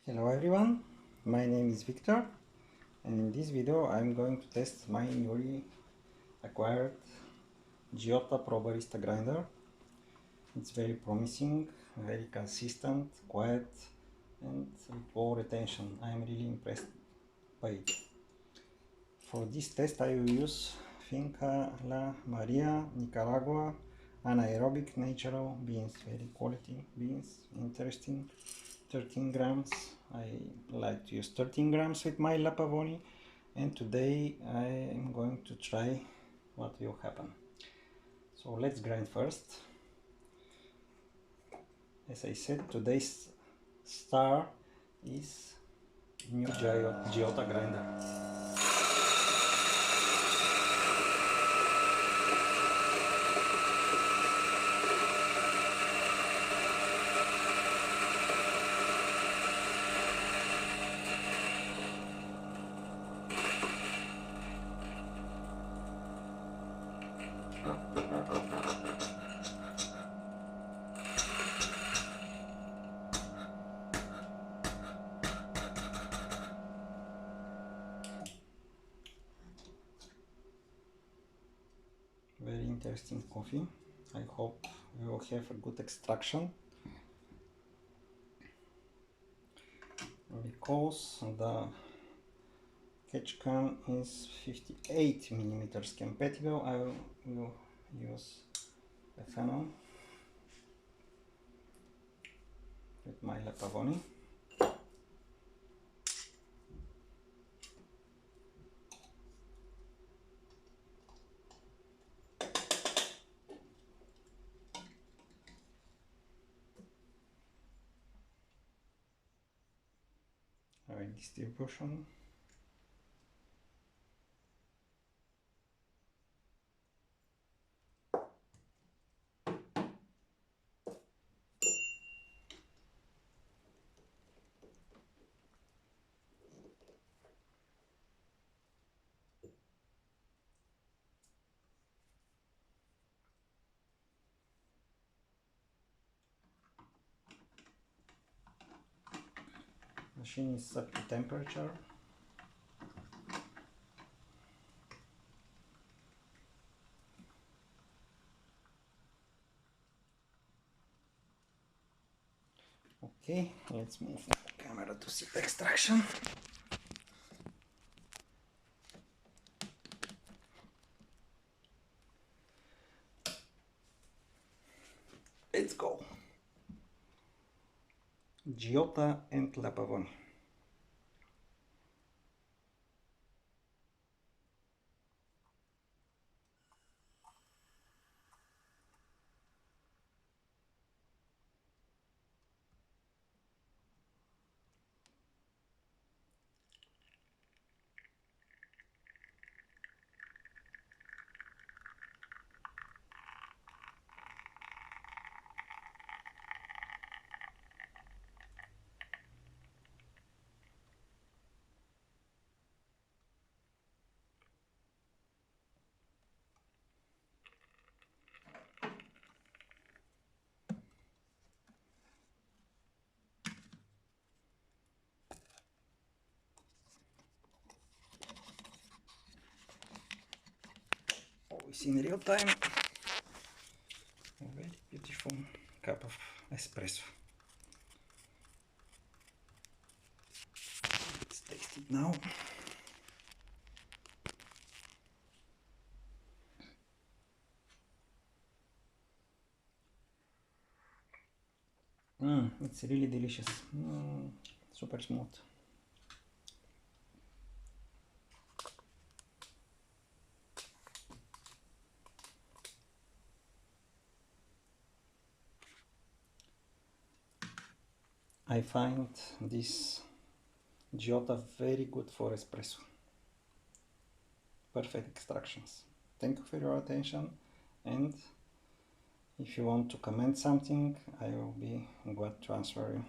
Hello everyone, my name is Victor, and in this video I'm going to test my newly acquired G-Iota Pro Barista grinder. It's very promising, very consistent, quiet and with low retention. I am really impressed by it. For this test I will use Finca La Maria, Nicaragua, anaerobic natural beans, very quality beans, interesting. 13 grams. I like to use 13 grams with my La Pavoni, and today I am going to try what will happen. So let's grind first. As I said, today's star is new G-Iota grinder. Very interesting coffee. I hope we will have a good extraction, because the catch can is 58 millimeters compatible. I will use the funnel with my La Pavoni. Distribution. Machine is set to temperature. Okay, let's move the camera to see the extraction. Let's go. G-Iota and La Pavoni. Always in real time. A very beautiful cup of espresso. Let's taste it now. It's really delicious. Super smooth. I find this G-Iota very good for espresso. Perfect extractions. Thank you for your attention, and if you want to comment something, I will be glad to answer you.